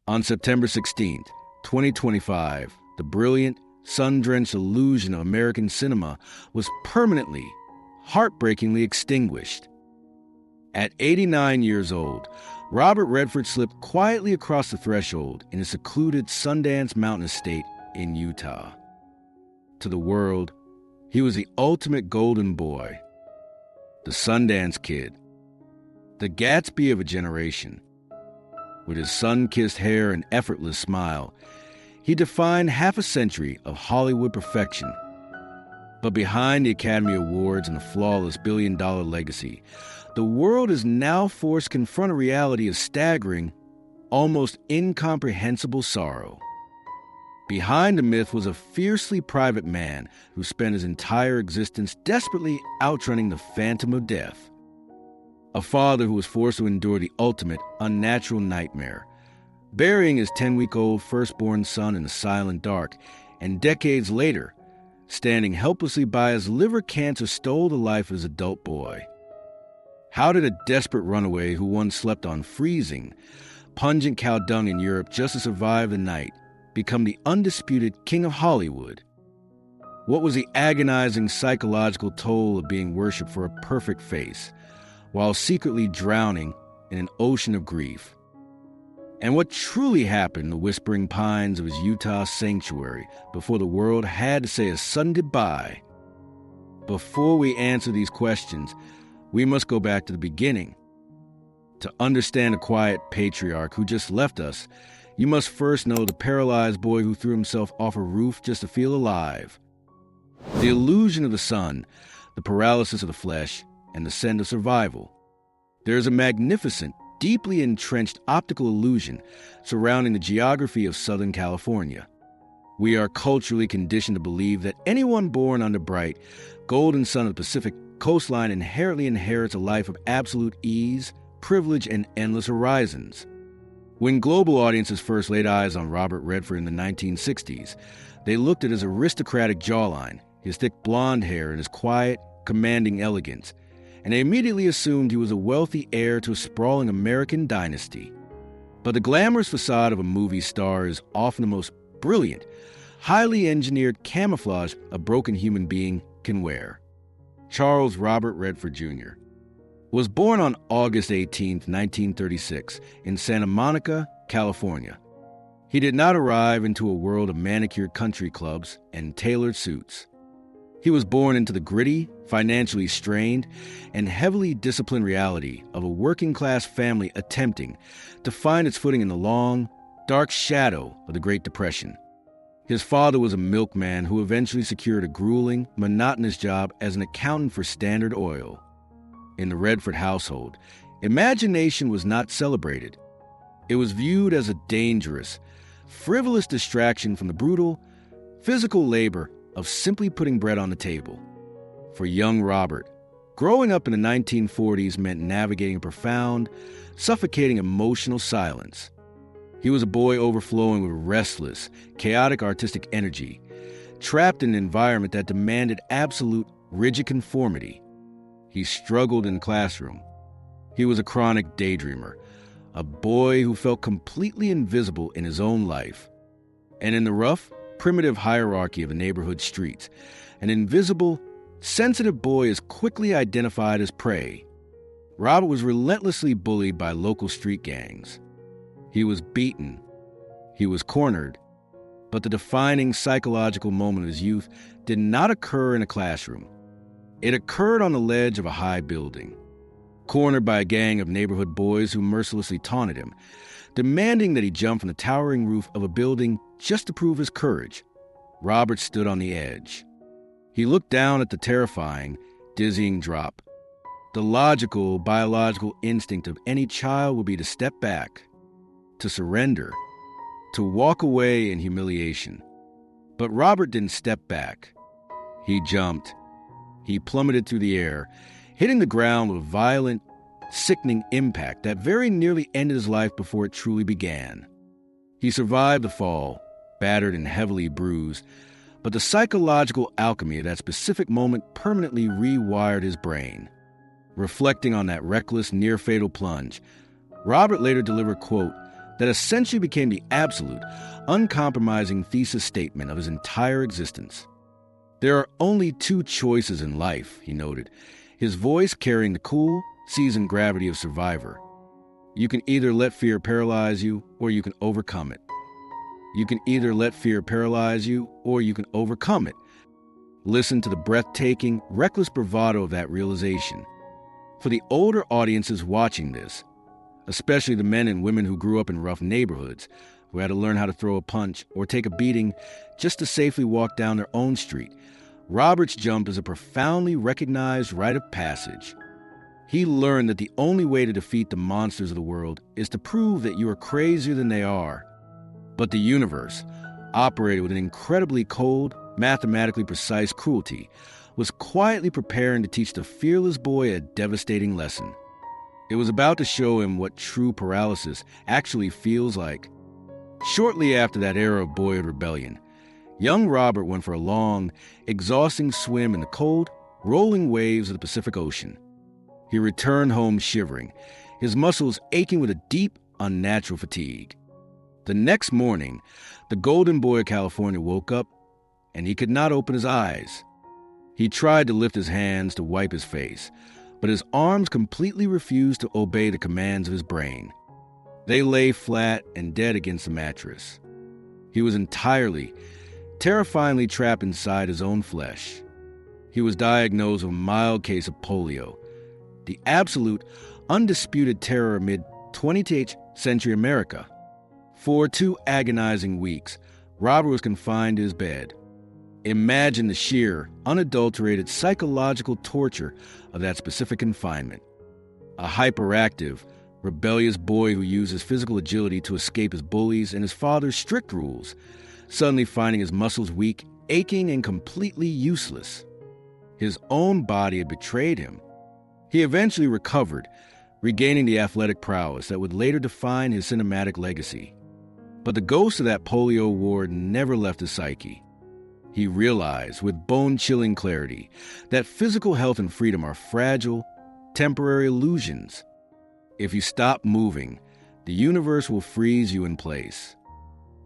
On September 16th, 2025, the brilliant, sun-drenched illusion of American cinema was permanently, heartbreakingly extinguished. At 89 years old, Robert Redford slipped quietly across the threshold in a secluded Sundance mountain estate in Utah. To the world, he was the ultimate golden boy, the Sundance Kid, the Gatsby of a generation. With his sun-kissed hair and effortless smile, he defined half a century of Hollywood perfection. But behind the Academy Awards and a flawless billion-dollar legacy, the world is now forced to confront a reality of staggering, almost incomprehensible sorrow. Behind the myth was a fiercely private man who spent his entire existence desperately outrunning the phantom of death. A father who was forced to endure the ultimate, unnatural nightmare, burying his 10-week-old firstborn son in the silent dark, and decades later, standing helplessly by as liver cancer stole the life of his adult boy. How did a desperate runaway who once slept on freezing, pungent cow dung in Europe just to survive the night become the undisputed king of Hollywood? What was the agonizing psychological toll of being worshipped for a perfect face, while secretly drowning in an ocean of grief? And what truly happened in the whispering pines of his Utah sanctuary before the world had to say a sudden goodbye? Before we answer these questions, we must go back to the beginning. To understand a quiet patriarch who just left us, you must first know the paralyzed boy who threw himself off a roof just to feel alive. The illusion of the sun, the paralysis of the flesh, and the scent of survival. There is a magnificent, deeply entrenched optical illusion surrounding the geography of Southern California. We are culturally conditioned to believe that anyone born on the bright, golden sun of the Pacific coastline inherently inherits a life of absolute ease, privilege, and endless horizons. When global audiences first laid eyes on Robert Redford in the 1960s, they looked at his aristocratic jawline, his thick blonde hair, and his quiet, commanding elegance, and they immediately assumed he was a wealthy heir to a sprawling American dynasty. But the glamorous facade of a movie star is often the most brilliant, highly engineered camouflage a broken human being can wear. Charles Robert Redford Jr. was born on August 18, 1936, in Santa Monica, California. He did not arrive into a world of manicured country clubs and tailored suits. He was born into the gritty, financially strained, and heavily disciplined reality of a working-class family attempting to find its footing in the long, dark shadow of the Great Depression. His father was a milkman who eventually secured a grueling, monotonous job as an accountant for Standard Oil. In the Redford household, imagination was not celebrated. It was viewed as a dangerous, frivolous distraction from the brutal, physical labor of simply putting bread on the table. For young Robert, growing up in the 1940s meant navigating a profound, suffocating emotional silence. He was a boy overflowing with restless, chaotic artistic energy, trapped in an environment that demanded absolute, rigid conformity. He struggled in the classroom. He was a chronic daydreamer, a boy who felt completely invisible in his own life. And in the rough, primitive hierarchy of the neighborhood streets, an invisible, sensitive boy is quickly identified as prey. Robert was relentlessly bullied by local street gangs. He was beaten. He was cornered. But the defining psychological moment of his youth did not occur in a classroom. It occurred on the ledge of a high building, cornered by a gang of neighborhood boys who mercilessly taunted him, demanding that he jump from the towering roof of a building just to prove his courage. Robert stood on the edge. He looked down at the terrifying, dizzying drop. The logical, biological instinct of any child would be to step back, to surrender, to walk away in humiliation. But Robert didn't step back. He jumped. He plummeted through the air, hitting the ground with a violent, sickening impact that very nearly ended his life before it truly began. He survived the fall, battered and heavily bruised, but the psychological alchemy of that specific moment permanently rewired his brain. Reflecting on that reckless, near-fatal plunge, Robert later delivered, quote, that essentially became the absolute, uncompromising thesis statement of his entire existence. There are only two choices in life, he noted, his voice carrying the cool, seasoned gravity of survivor. You can either let fear paralyze you, or you can overcome it. You can either let fear paralyze you, or you can overcome it. Listen to the breathtaking, reckless bravado of that realization. For the older audiences watching this, especially the men and women who grew up in rough neighborhoods, who had to learn how to throw a punch or take a beating just to safely walk down their own street, Robert's jump is a profoundly recognized rite of passage. He learned that the only way to defeat the monsters of the world is to prove that you are crazier than they are. But the universe, operated with an incredibly cold, mathematically precise cruelty, was quietly preparing to teach the fearless boy a devastating lesson. It was about to show him what true paralysis actually feels like. Shortly after that era of boyhood rebellion, young Robert went for a long, exhausting swim in the cold, rolling waves of the Pacific Ocean. He returned home shivering, his muscles aching with a deep, unnatural fatigue. The next morning, the golden boy of California woke up, and he could not open his eyes. He tried to lift his hands to wipe his face, but his arms completely refused to obey the commands of his brain. They lay flat and dead against the mattress. He was entirely, terrifyingly trapped inside his own flesh. He was diagnosed with a mild case of polio, the absolute, undisputed terror amid 20th century America. For 2 agonizing weeks, Robert was confined to his bed. Imagine the sheer, unadulterated psychological torture of that specific confinement. A hyperactive, rebellious boy who used his physical agility to escape his bullies and his father's strict rules, suddenly finding his muscles weak, aching, and completely useless. His own body had betrayed him. He eventually recovered, regaining the athletic prowess that would later define his cinematic legacy. But the ghost of that polio ward never left his psyche. He realized with bone-chilling clarity that physical health and freedom are fragile, temporary illusions. If you stop moving, the universe will freeze you in place.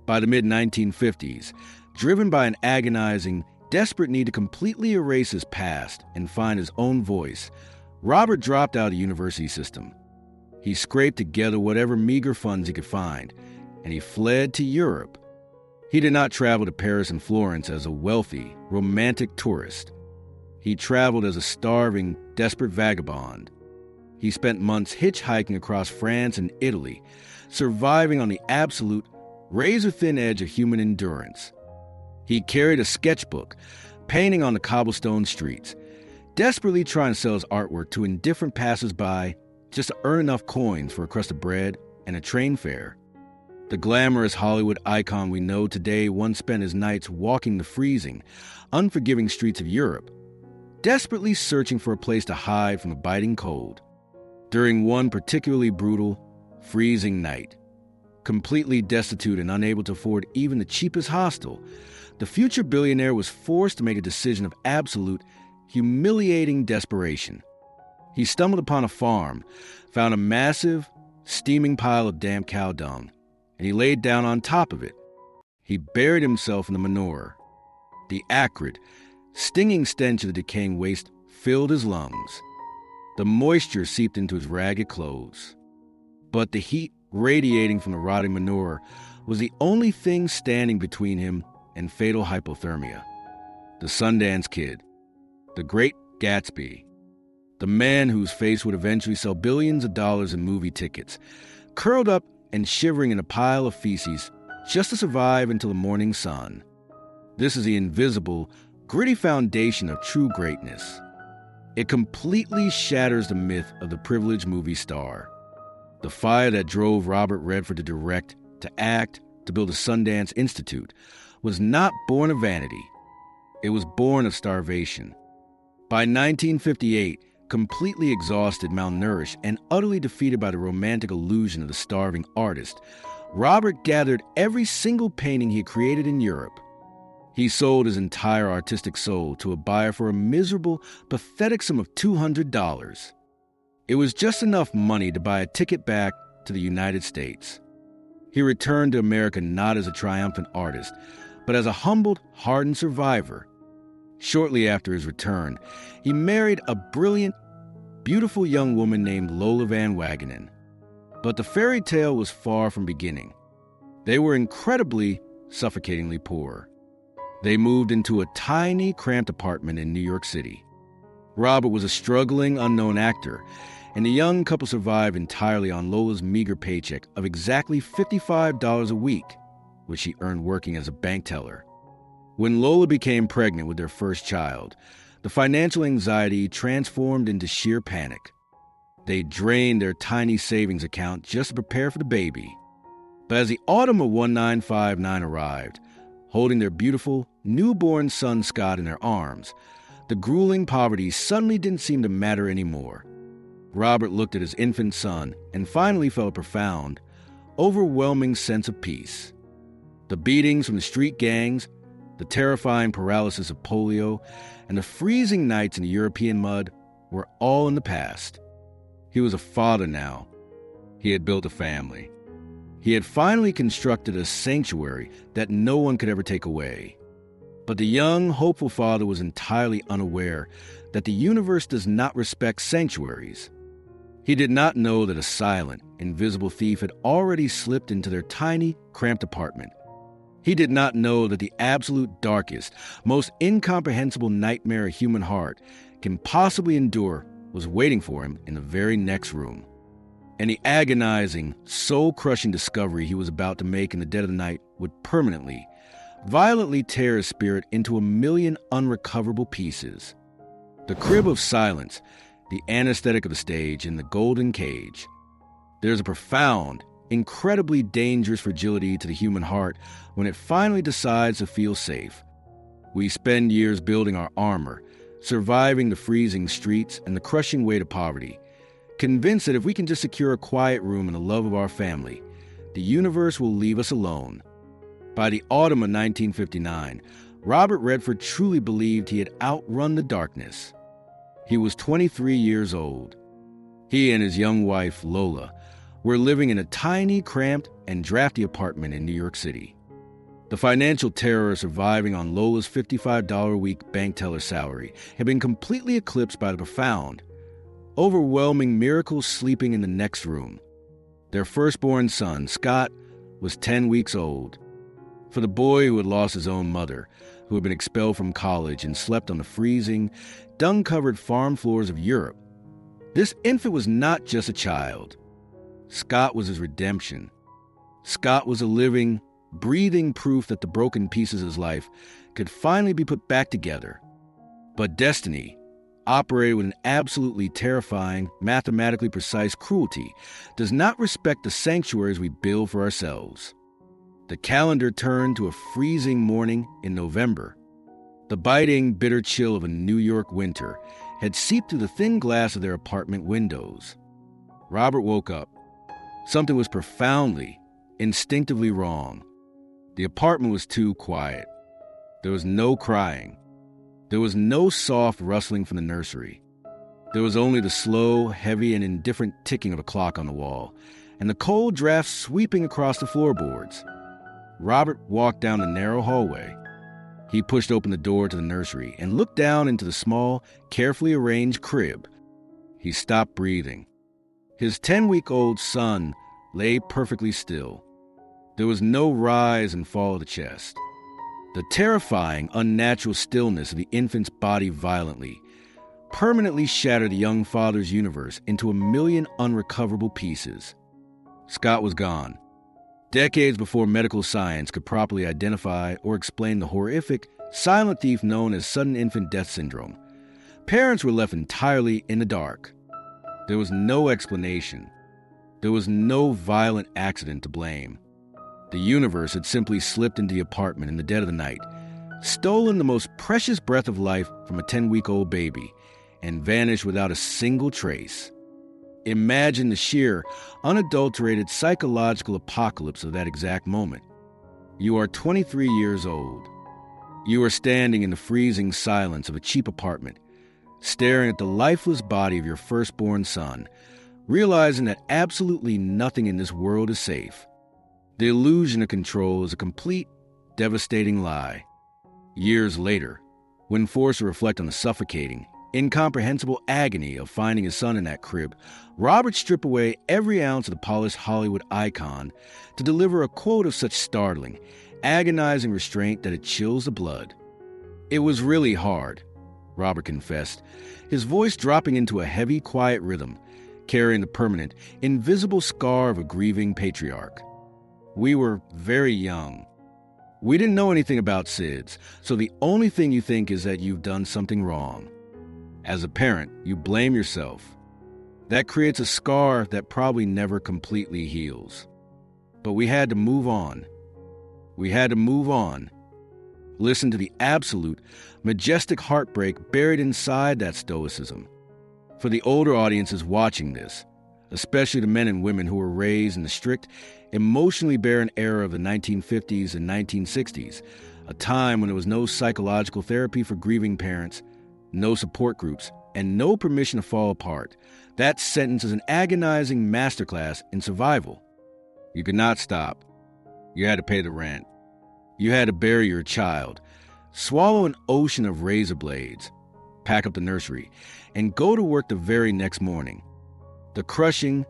By the mid-1950s, driven by an agonizing, desperate need to completely erase his past and find his own voice, Robert dropped out of the university system. He scraped together whatever meager funds he could find, and he fled to Europe. He did not travel to Paris and Florence as a wealthy, romantic tourist. He traveled as a starving, desperate vagabond. He spent months hitchhiking across France and Italy, surviving on the absolute, razor-thin edge of human endurance. He carried a sketchbook, painting on the cobblestone streets, desperately trying to sell his artwork to indifferent passers-by just to earn enough coins for a crust of bread and a train fare. The glamorous Hollywood icon we know today once spent his nights walking the freezing, unforgiving streets of Europe, desperately searching for a place to hide from the biting cold. During one particularly brutal, freezing night, completely destitute and unable to afford even the cheapest hostel, the future billionaire was forced to make a decision of absolute, humiliating desperation. He stumbled upon a farm, found a massive, steaming pile of damp cow dung, and he laid down on top of it. He buried himself in the manure. The acrid, stinging stench of the decaying waste filled his lungs. The moisture seeped into his ragged clothes. But the heat radiating from the rotting manure was the only thing standing between him and fatal hypothermia. The Sundance Kid, the Great Gatsby, the man whose face would eventually sell billions of dollars in movie tickets, curled up and shivering in a pile of feces just to survive until the morning sun. This is the invisible, gritty foundation of true greatness. It completely shatters the myth of the privileged movie star. The fire that drove Robert Redford to direct, to act, to build a Sundance Institute was not born of vanity. It was born of starvation. By 1958, completely exhausted, malnourished, and utterly defeated by the romantic illusion of the starving artist, Robert gathered every single painting he had created in Europe. He sold his entire artistic soul to a buyer for a miserable, pathetic sum of $200. It was just enough money to buy a ticket back to the United States. He returned to America not as a triumphant artist, but as a humbled, hardened survivor. Shortly after his return, he married a brilliant, beautiful young woman named Lola Van Wagenen. But the fairy tale was far from beginning. They were incredibly, suffocatingly poor. They moved into a tiny, cramped apartment in New York City. Robert was a struggling, unknown actor, and the young couple survived entirely on Lola's meager paycheck of exactly $55 a week, which she earned working as a bank teller. When Lola became pregnant with their first child, the financial anxiety transformed into sheer panic. They drained their tiny savings account just to prepare for the baby. But as the autumn of 1959 arrived, holding their beautiful, newborn son Scott in their arms, the grueling poverty suddenly didn't seem to matter anymore. Robert looked at his infant son and finally felt a profound, overwhelming sense of peace. The beatings from the street gangs, the terrifying paralysis of polio, and the freezing nights in the European mud were all in the past. He was a father now. He had built a family. He had finally constructed a sanctuary that no one could ever take away. But the young, hopeful father was entirely unaware that the universe does not respect sanctuaries. He did not know that a silent, invisible thief had already slipped into their tiny, cramped apartment. He did not know that the absolute darkest, most incomprehensible nightmare a human heart can possibly endure was waiting for him in the very next room. And the agonizing, soul-crushing discovery he was about to make in the dead of the night would permanently, violently tear his spirit into a million unrecoverable pieces. The crib of silence, the anesthetic of the stage, and the golden cage. There's a profound, incredibly dangerous fragility to the human heart when it finally decides to feel safe. We spend years building our armor, surviving the freezing streets and the crushing weight of poverty, convinced that if we can just secure a quiet room and the love of our family, the universe will leave us alone. By the autumn of 1959, Robert Redford truly believed he had outrun the darkness. He was 23 years old. He and his young wife, Lola, were living in a tiny, cramped, and drafty apartment in New York City. The financial terror surviving on Lola's $55 a week bank teller salary had been completely eclipsed by the profound, overwhelming miracle sleeping in the next room. Their firstborn son, Scott, was 10 weeks old. For the boy who had lost his own mother, who had been expelled from college and slept on the freezing, dung-covered farm floors of Europe, this infant was not just a child. Scott was his redemption. Scott was a living, breathing proof that the broken pieces of his life could finally be put back together. But destiny, operated with an absolutely terrifying, mathematically precise cruelty, does not respect the sanctuaries we build for ourselves. The calendar turned to a freezing morning in November. The biting, bitter chill of a New York winter had seeped through the thin glass of their apartment windows. Robert woke up. Something was profoundly, instinctively wrong. The apartment was too quiet. There was no crying. There was no soft rustling from the nursery. There was only the slow, heavy, and indifferent ticking of a clock on the wall, and the cold draft sweeping across the floorboards. Robert walked down the narrow hallway. He pushed open the door to the nursery and looked down into the small, carefully arranged crib. He stopped breathing. His 10-week-old son lay perfectly still. There was no rise and fall of the chest. The terrifying, unnatural stillness of the infant's body violently, permanently shattered the young father's universe into a million unrecoverable pieces. Scott was gone. Decades before medical science could properly identify or explain the horrific, silent thief known as sudden infant death syndrome, parents were left entirely in the dark. There was no explanation. There was no violent accident to blame. The universe had simply slipped into the apartment in the dead of the night, stolen the most precious breath of life from a 10-week-old baby, and vanished without a single trace. Imagine the sheer, unadulterated psychological apocalypse of that exact moment. You are 23 years old. You are standing in the freezing silence of a cheap apartment, staring at the lifeless body of your firstborn son, realizing that absolutely nothing in this world is safe. The illusion of control is a complete, devastating lie. Years later, when forced to reflect on the suffocating, incomprehensible agony of finding his son in that crib, Robert stripped away every ounce of the polished Hollywood icon to deliver a quote of such startling, agonizing restraint that it chills the blood. "It was really hard," Robert confessed, his voice dropping into a heavy, quiet rhythm, carrying the permanent, invisible scar of a grieving patriarch. "We were very young. We didn't know anything about SIDS, so the only thing you think is that you've done something wrong. As a parent, you blame yourself. That creates a scar that probably never completely heals. But we had to move on. We had to move on." Listen to the absolute, majestic heartbreak buried inside that stoicism. For the older audiences watching this, especially the men and women who were raised in the strict, emotionally barren era of the 1950s and 1960s, a time when there was no psychological therapy for grieving parents, no support groups, and no permission to fall apart, that sentence is an agonizing masterclass in survival. You could not stop. You had to pay the rent. You had to bury your child, swallow an ocean of razor blades, pack up the nursery, and go to work the very next morning. The crushing,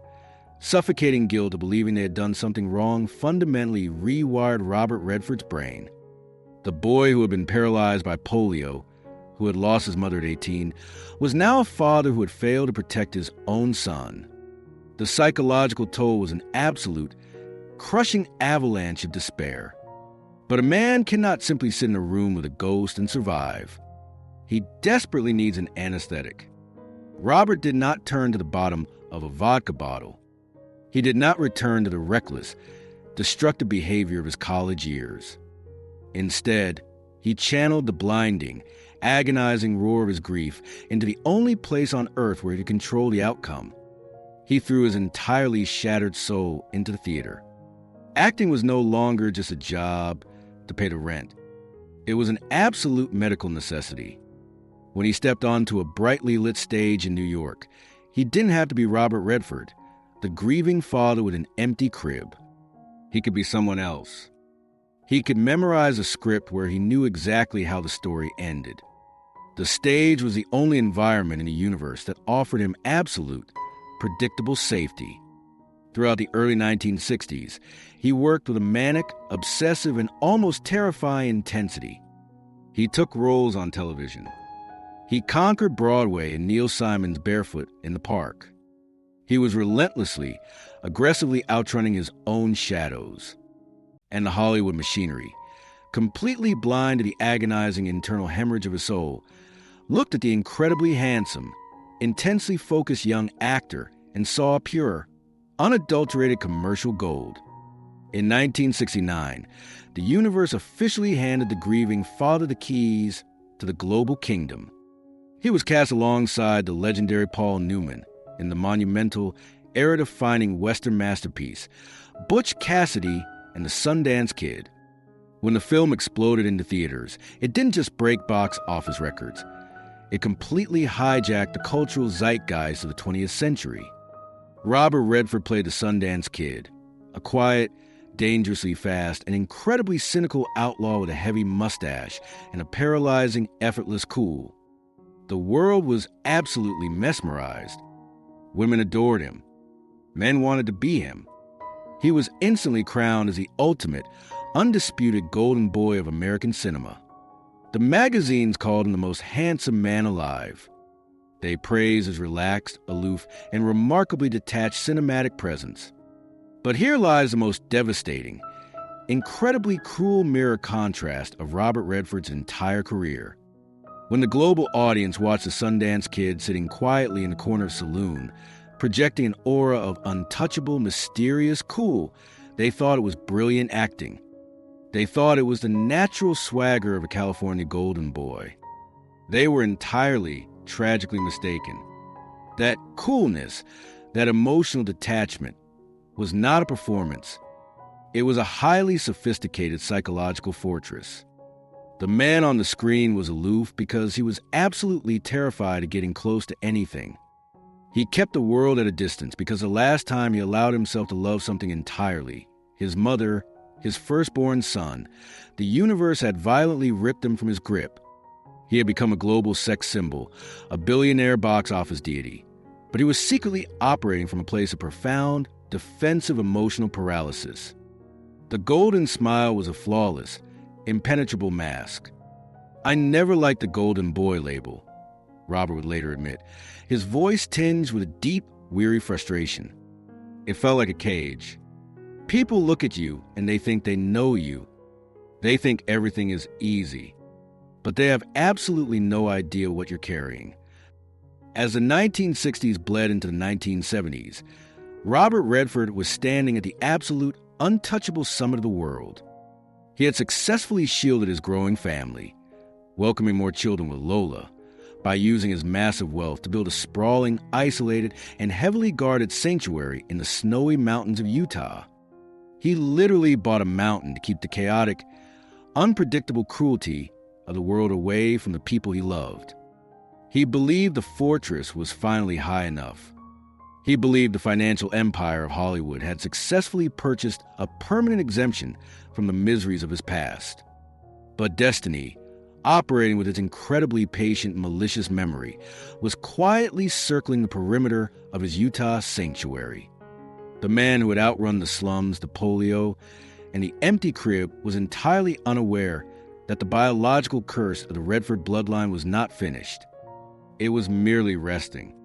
suffocating guilt of believing they had done something wrong fundamentally rewired Robert Redford's brain. The boy who had been paralyzed by polio, who had lost his mother at 18, was now a father who had failed to protect his own son. The psychological toll was an absolute, crushing avalanche of despair. But a man cannot simply sit in a room with a ghost and survive. He desperately needs an anesthetic. Robert did not turn to the bottom of a vodka bottle. He did not return to the reckless, destructive behavior of his college years. Instead, he channeled the blinding, agonizing roar of his grief into the only place on earth where he could control the outcome. He threw his entirely shattered soul into the theater. Acting was no longer just a job to pay the rent. It was an absolute medical necessity. When he stepped onto a brightly lit stage in New York, he didn't have to be Robert Redford, the grieving father with an empty crib. He could be someone else. He could memorize a script where he knew exactly how the story ended. The stage was the only environment in the universe that offered him absolute, predictable safety. Throughout the early 1960s, he worked with a manic, obsessive, and almost terrifying intensity. He took roles on television. He conquered Broadway in Neil Simon's Barefoot in the Park. He was relentlessly, aggressively outrunning his own shadows. And the Hollywood machinery, completely blind to the agonizing internal hemorrhage of his soul, looked at the incredibly handsome, intensely focused young actor and saw pure, unadulterated commercial gold. In 1969, the universe officially handed the grieving father the keys to the global kingdom. He was cast alongside the legendary Paul Newman in the monumental, era-defining Western masterpiece, Butch Cassidy and the Sundance Kid. When the film exploded into theaters, it didn't just break box office records. It completely hijacked the cultural zeitgeist of the 20th century. Robert Redford played the Sundance Kid, a quiet, dangerously fast, and incredibly cynical outlaw with a heavy mustache and a paralyzing, effortless cool. The world was absolutely mesmerized. Women adored him. Men wanted to be him. He was instantly crowned as the ultimate, undisputed golden boy of American cinema. The magazines called him the most handsome man alive. They praised his relaxed, aloof, and remarkably detached cinematic presence. But here lies the most devastating, incredibly cruel mirror contrast of Robert Redford's entire career. When the global audience watched the Sundance Kid sitting quietly in the corner of a saloon, projecting an aura of untouchable, mysterious cool, they thought it was brilliant acting. They thought it was the natural swagger of a California golden boy. They were entirely, tragically mistaken. That coolness, that emotional detachment, was not a performance. It was a highly sophisticated psychological fortress. The man on the screen was aloof because he was absolutely terrified of getting close to anything. He kept the world at a distance because the last time he allowed himself to love something entirely, his mother, his firstborn son, the universe had violently ripped him from his grip. He had become a global sex symbol, a billionaire box office deity. But he was secretly operating from a place of profound, defensive emotional paralysis. The golden smile was a flawless, impenetrable mask. "I never liked the golden boy label," Robert would later admit, his voice tinged with a deep, weary frustration. "It felt like a cage. People look at you and they think they know you. They think everything is easy. But they have absolutely no idea what you're carrying." As the 1960s bled into the 1970s, Robert Redford was standing at the absolute, untouchable summit of the world. He had successfully shielded his growing family, welcoming more children with Lola, by using his massive wealth to build a sprawling, isolated, and heavily guarded sanctuary in the snowy mountains of Utah. He literally bought a mountain to keep the chaotic, unpredictable cruelty of the world away from the people he loved. He believed the fortress was finally high enough. He believed the financial empire of Hollywood had successfully purchased a permanent exemption from the miseries of his past. But destiny, operating with its incredibly patient, malicious memory, was quietly circling the perimeter of his Utah sanctuary. The man who had outrun the slums, the polio, and the empty crib was entirely unaware that the biological curse of the Redford bloodline was not finished. It was merely resting.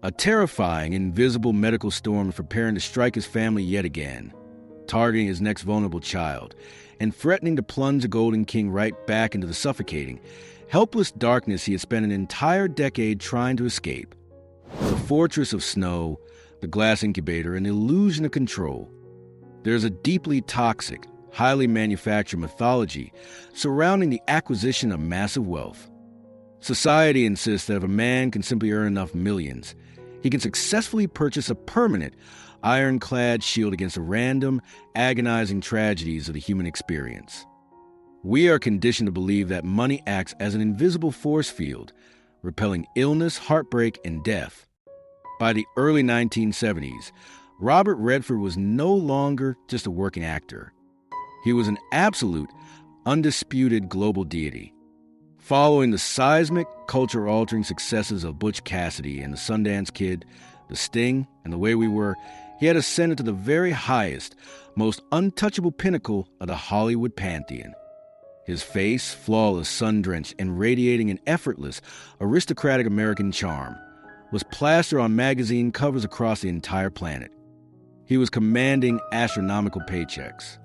A terrifying, invisible medical storm was preparing to strike his family yet again, targeting his next vulnerable child, and threatening to plunge the Golden King right back into the suffocating, helpless darkness he had spent an entire decade trying to escape. The fortress of snow, the glass incubator, and the illusion of control. There's a deeply toxic, highly manufactured mythology surrounding the acquisition of massive wealth. Society insists that if a man can simply earn enough millions, he can successfully purchase a permanent, ironclad shield against the random, agonizing tragedies of the human experience. We are conditioned to believe that money acts as an invisible force field, repelling illness, heartbreak, and death. By the early 1970s, Robert Redford was no longer just a working actor. He was an absolute, undisputed global deity. Following the seismic, culture-altering successes of Butch Cassidy and the Sundance Kid, The Sting, and The Way We Were, he had ascended to the very highest, most untouchable pinnacle of the Hollywood pantheon. His face, flawless, sun-drenched, and radiating an effortless, aristocratic American charm, was plastered on magazine covers across the entire planet. He was commanding astronomical paychecks.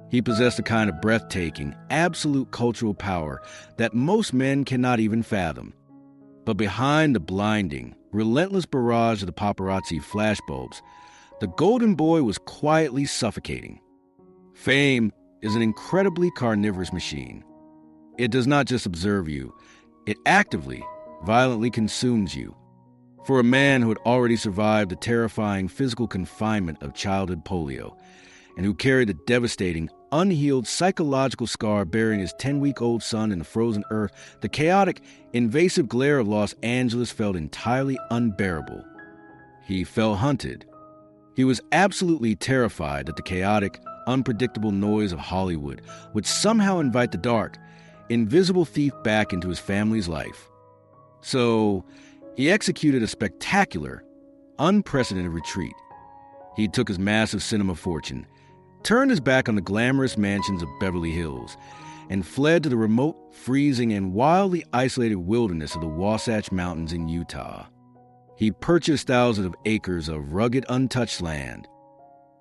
He possessed a kind of breathtaking, absolute cultural power that most men cannot even fathom. But behind the blinding, relentless barrage of the paparazzi flashbulbs, the Golden Boy was quietly suffocating. Fame is an incredibly carnivorous machine. It does not just observe you, it actively, violently consumes you. For a man who had already survived the terrifying physical confinement of childhood polio, and who carried the devastating, unhealed psychological scar burying his 10-week-old son in the frozen earth, the chaotic, invasive glare of Los Angeles felt entirely unbearable. He felt hunted. He was absolutely terrified that the chaotic, unpredictable noise of Hollywood would somehow invite the dark, invisible thief back into his family's life. So, he executed a spectacular, unprecedented retreat. He took his massive cinema fortune, turned his back on the glamorous mansions of Beverly Hills, and fled to the remote, freezing, and wildly isolated wilderness of the Wasatch Mountains in Utah. He purchased thousands of acres of rugged, untouched land.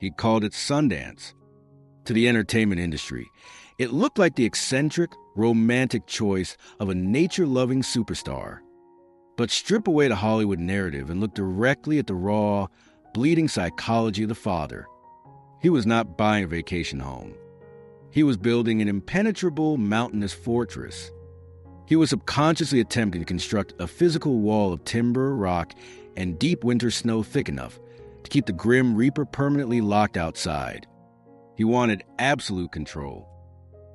He called it Sundance. To the entertainment industry, it looked like the eccentric, romantic choice of a nature-loving superstar. But strip away the Hollywood narrative and look directly at the raw, bleeding psychology of the father. He was not buying a vacation home. He was building an impenetrable mountainous fortress. He was subconsciously attempting to construct a physical wall of timber, rock, and deep winter snow thick enough to keep the grim reaper permanently locked outside. He wanted absolute control.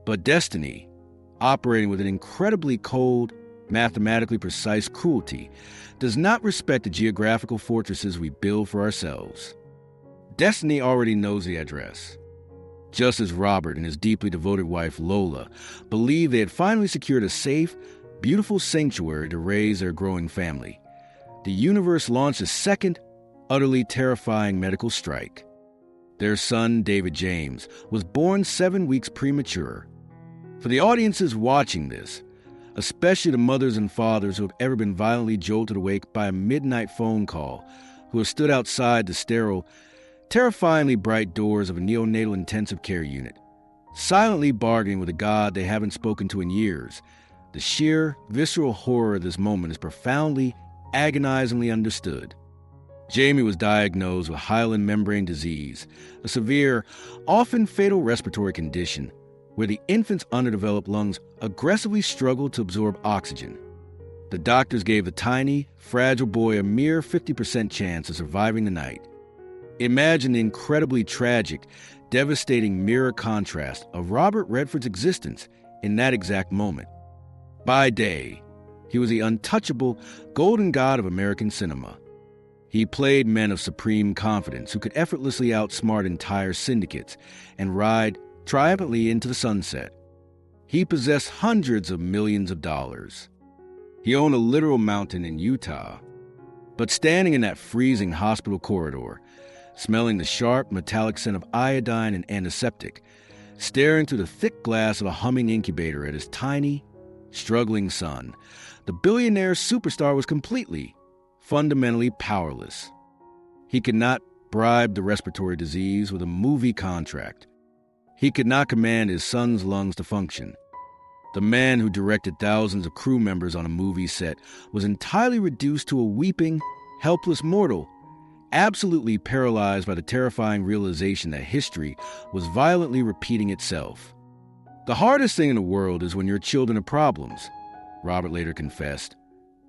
But destiny, operating with an incredibly cold, mathematically precise cruelty, does not respect the geographical fortresses we build for ourselves. Destiny already knows the address. just as Robert and his deeply devoted wife Lola believed they had finally secured a safe, beautiful sanctuary to raise their growing family. The universe launched a second, utterly terrifying medical strike. Their son, David James, was born 7 weeks premature. For the audiences watching this, especially the mothers and fathers who have ever been violently jolted awake by a midnight phone call, who have stood outside the sterile, terrifyingly bright doors of a neonatal intensive care unit, silently bargaining with a God they haven't spoken to in years, the sheer, visceral horror of this moment is profoundly, agonizingly understood. Jamie was diagnosed with hyaline membrane disease, a severe, often fatal respiratory condition where the infant's underdeveloped lungs aggressively struggled to absorb oxygen. The doctors gave the tiny, fragile boy a mere 50% chance of surviving the night. Imagine the incredibly tragic, devastating mirror contrast of Robert Redford's existence in that exact moment. By day, he was the untouchable, golden god of American cinema. He played men of supreme confidence who could effortlessly outsmart entire syndicates and ride triumphantly into the sunset. He possessed hundreds of millions of dollars. He owned a literal mountain in Utah. But standing in that freezing hospital corridor, smelling the sharp, metallic scent of iodine and antiseptic, staring through the thick glass of a humming incubator at his tiny, struggling son, the billionaire superstar was completely, fundamentally powerless. He could not bribe the respiratory disease with a movie contract. He could not command his son's lungs to function. The man who directed thousands of crew members on a movie set was entirely reduced to a weeping, helpless mortal, absolutely paralyzed by the terrifying realization that history was violently repeating itself. "The hardest thing in the world is when your children are problems," Robert later confessed,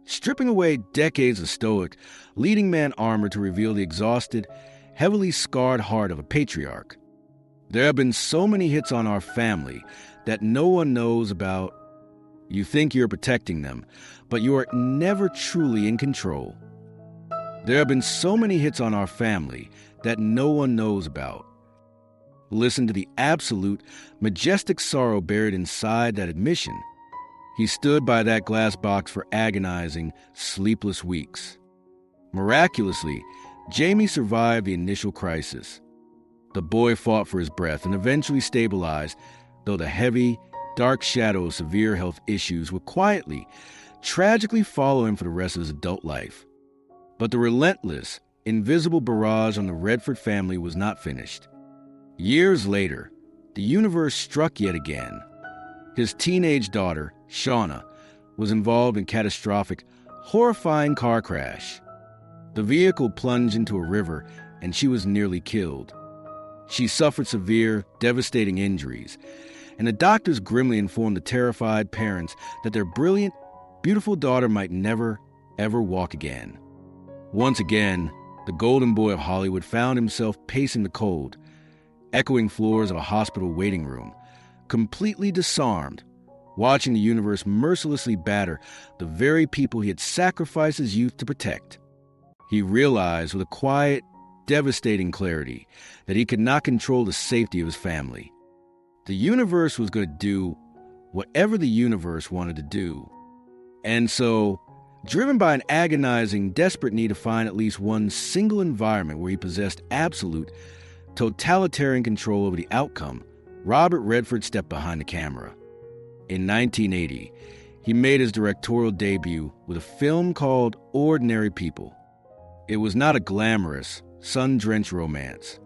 stripping away decades of stoic, leading man armor to reveal the exhausted, heavily scarred heart of a patriarch. "There have been so many hits on our family that no one knows about. You think you're protecting them, but you are never truly in control. There have been so many hits on our family that no one knows about." Listen to the absolute, majestic sorrow buried inside that admission. He stood by that glass box for agonizing, sleepless weeks. Miraculously, Jamie survived the initial crisis. The boy fought for his breath and eventually stabilized, though the heavy, dark shadow of severe health issues would quietly, tragically follow him for the rest of his adult life. But the relentless, invisible barrage on the Redford family was not finished. Years later, the universe struck yet again. His teenage daughter, Shauna, was involved in a catastrophic, horrifying car crash. The vehicle plunged into a river and she was nearly killed. She suffered severe, devastating injuries, and the doctors grimly informed the terrified parents that their brilliant, beautiful daughter might never, ever walk again. Once again, the golden boy of Hollywood found himself pacing the cold, echoing floors of a hospital waiting room, completely disarmed, watching the universe mercilessly batter the very people he had sacrificed his youth to protect. He realized with a quiet, devastating clarity that he could not control the safety of his family. The universe was going to do whatever the universe wanted to do. And so, driven by an agonizing, desperate need to find at least one single environment where he possessed absolute, totalitarian control over the outcome, Robert Redford stepped behind the camera. In 1980, he made his directorial debut with a film called Ordinary People. It was not a glamorous, sun-drenched romance.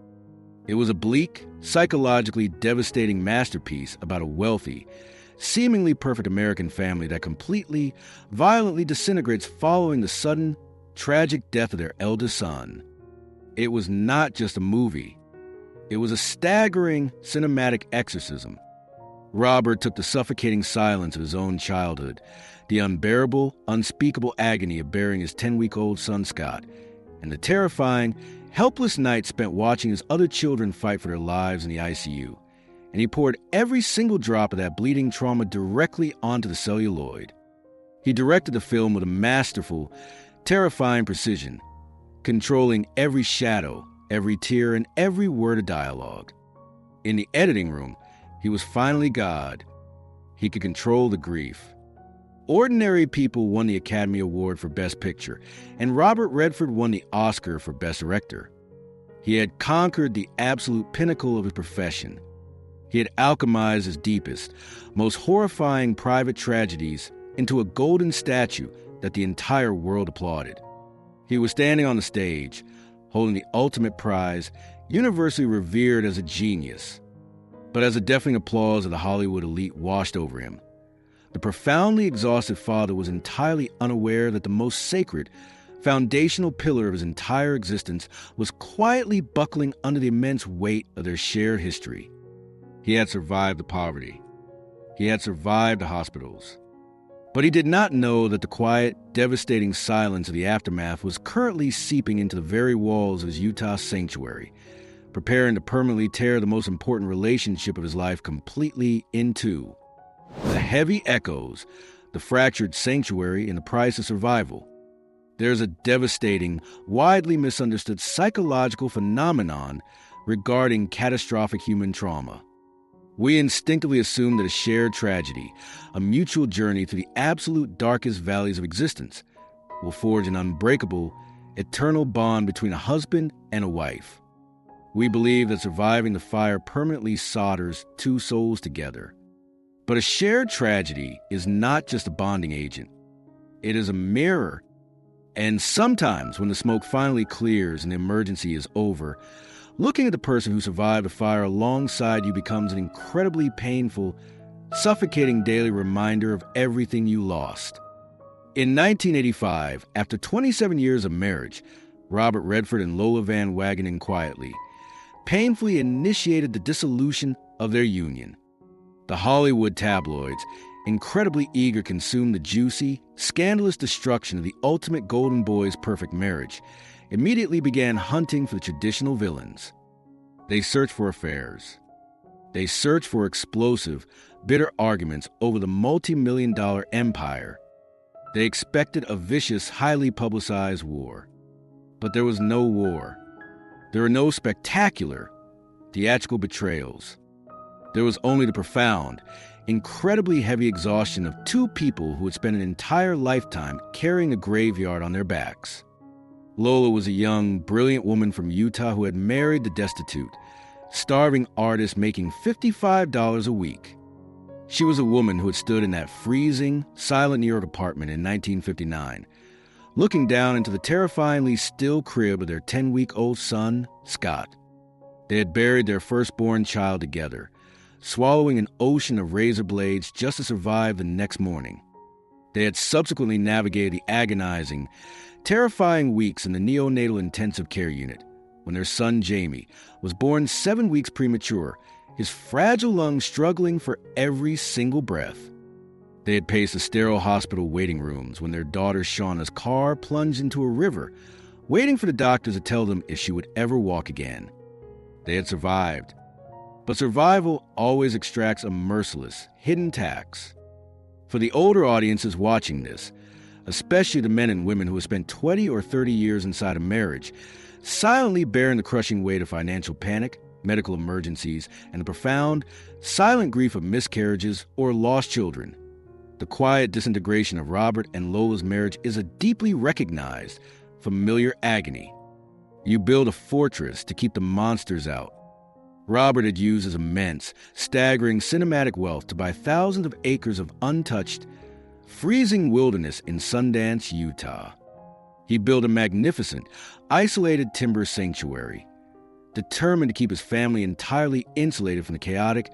It was a bleak, psychologically devastating masterpiece about a wealthy, seemingly perfect American family that completely, violently disintegrates following the sudden, tragic death of their eldest son. It was not just a movie. It was a staggering cinematic exorcism. Robert took the suffocating silence of his own childhood, the unbearable, unspeakable agony of burying his 10-week-old son Scott, and the terrifying, helpless night spent watching his other children fight for their lives in the ICU, and he poured every single drop of that bleeding trauma directly onto the celluloid. He directed the film with a masterful, terrifying precision, controlling every shadow, every tear, and every word of dialogue. In the editing room, he was finally God. He could control the grief. Ordinary People won the Academy Award for Best Picture, and Robert Redford won the Oscar for Best Director. He had conquered the absolute pinnacle of his profession. He had alchemized his deepest, most horrifying private tragedies into a golden statue that the entire world applauded. He was standing on the stage, holding the ultimate prize, universally revered as a genius. But as the deafening applause of the Hollywood elite washed over him, the profoundly exhausted father was entirely unaware that the most sacred, foundational pillar of his entire existence was quietly buckling under the immense weight of their shared history. He had survived the poverty. He had survived the hospitals. But he did not know that the quiet, devastating silence of the aftermath was currently seeping into the very walls of his Utah sanctuary, preparing to permanently tear the most important relationship of his life completely in two. The heavy echoes, the fractured sanctuary, and the price of survival. There's a devastating, widely misunderstood psychological phenomenon regarding catastrophic human trauma. We instinctively assume that a shared tragedy, a mutual journey through the absolute darkest valleys of existence, will forge an unbreakable, eternal bond between a husband and a wife. We believe that surviving the fire permanently solders two souls together. But a shared tragedy is not just a bonding agent. It is a mirror. And sometimes, when the smoke finally clears and the emergency is over, looking at the person who survived the fire alongside you becomes an incredibly painful, suffocating daily reminder of everything you lost. In 1985, after 27 years of marriage, Robert Redford and Lola Van Wagenen quietly, painfully initiated the dissolution of their union. The Hollywood tabloids, incredibly eager to consume the juicy, scandalous destruction of the ultimate golden boy's perfect marriage, immediately began hunting for the traditional villains. They searched for affairs. They searched for explosive, bitter arguments over the multi-million-dollar empire. They expected a vicious, highly publicized war. But there was no war. There were no spectacular, theatrical betrayals. There was only the profound, incredibly heavy exhaustion of two people who had spent an entire lifetime carrying a graveyard on their backs. Lola was a young, brilliant woman from Utah who had married the destitute, starving artist making $55 a week. She was a woman who had stood in that freezing, silent New York apartment in 1959, looking down into the terrifyingly still crib of their 10-week-old son, Scott. They had buried their firstborn child together, swallowing an ocean of razor blades just to survive the next morning. They had subsequently navigated the agonizing, terrifying weeks in the neonatal intensive care unit when their son Jamie was born 7 weeks premature, his fragile lungs struggling for every single breath. They had paced the sterile hospital waiting rooms when their daughter Shauna's car plunged into a river, waiting for the doctors to tell them if she would ever walk again. They had survived. But survival always extracts a merciless, hidden tax. For the older audiences watching this, especially the men and women who have spent 20 or 30 years inside a marriage, silently bearing the crushing weight of financial panic, medical emergencies, and the profound, silent grief of miscarriages or lost children, the quiet disintegration of Robert and Lola's marriage is a deeply recognized, familiar agony. You build a fortress to keep the monsters out. Robert had used his immense, staggering cinematic wealth to buy thousands of acres of untouched, freezing wilderness in Sundance, Utah. He built a magnificent, isolated timber sanctuary, determined to keep his family entirely insulated from the chaotic,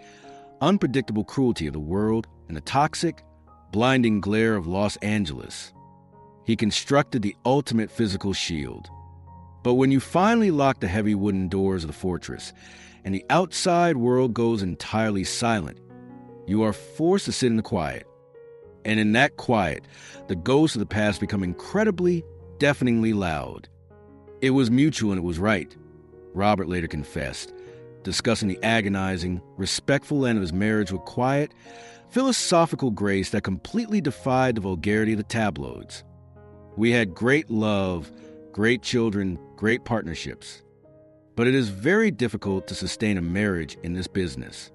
unpredictable cruelty of the world and the toxic, blinding glare of Los Angeles. He constructed the ultimate physical shield. But when you finally lock the heavy wooden doors of the fortress, and the outside world goes entirely silent, you are forced to sit in the quiet. And in that quiet, the ghosts of the past become incredibly, deafeningly loud. It was mutual and it was right, Robert later confessed, discussing the agonizing, respectful end of his marriage with quiet, philosophical grace that completely defied the vulgarity of the tabloids. We had great love, great children, great partnerships. but it is very difficult to sustain a marriage in this business.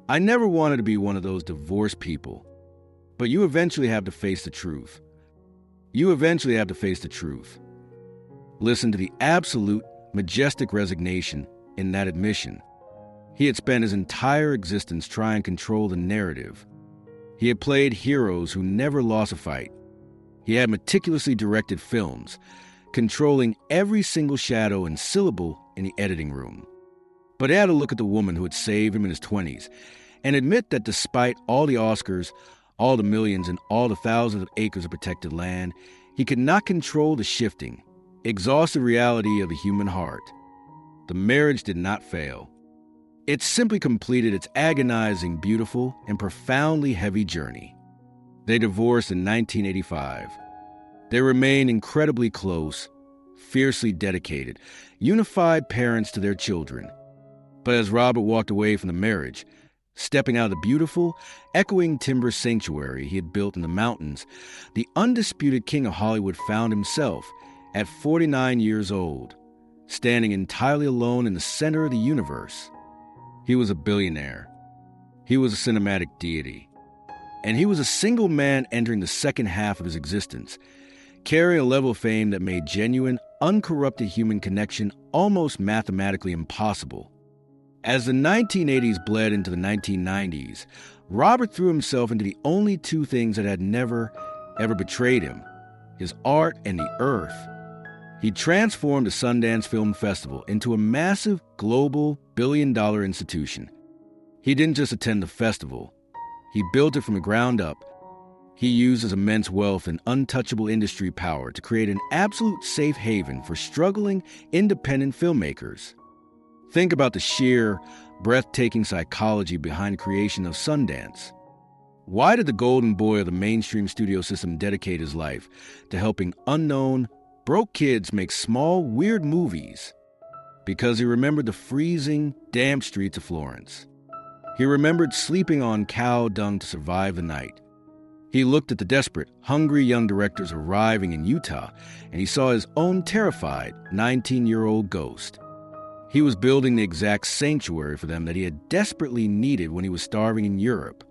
I never wanted to be one of those divorced people, but you eventually have to face the truth. Listen to the absolute, majestic resignation in that admission. He had spent his entire existence trying to control the narrative. He had played heroes who never lost a fight. He had meticulously directed films, controlling every single shadow and syllable in the editing room. But he had to look at the woman who had saved him in his 20s and admit that despite all the Oscars, all the millions, and all the thousands of acres of protected land, he could not control the shifting, exhausted reality of the human heart. The marriage did not fail. It simply completed its agonizing, beautiful, and profoundly heavy journey. They divorced in 1985. They remained incredibly close, fiercely dedicated, unified parents to their children. But as Robert walked away from the marriage, stepping out of the beautiful, echoing timber sanctuary he had built in the mountains, the undisputed king of Hollywood found himself, at 49 years old, standing entirely alone in the center of the universe. He was a billionaire. He was a cinematic deity. And he was a single man entering the second half of his existence, carrying a level of fame that made genuine, uncorrupted human connection almost mathematically impossible. As the 1980s bled into the 1990s, Robert threw himself into the only two things that had never, ever betrayed him: his art and the earth. He transformed the Sundance Film Festival into a massive, global, billion-dollar institution. He didn't just attend the festival. He built it from the ground up. He used his immense wealth and untouchable industry power to create an absolute safe haven for struggling, independent filmmakers. Think about the sheer, breathtaking psychology behind the creation of Sundance. Why did the golden boy of the mainstream studio system dedicate his life to helping unknown, broke kids make small, weird movies? Because he remembered the freezing, damp streets of Florence. He remembered sleeping on cow dung to survive the night. He looked at the desperate, hungry young directors arriving in Utah, and he saw his own terrified 19-year-old ghost. He was building the exact sanctuary for them that he had desperately needed when he was starving in Europe.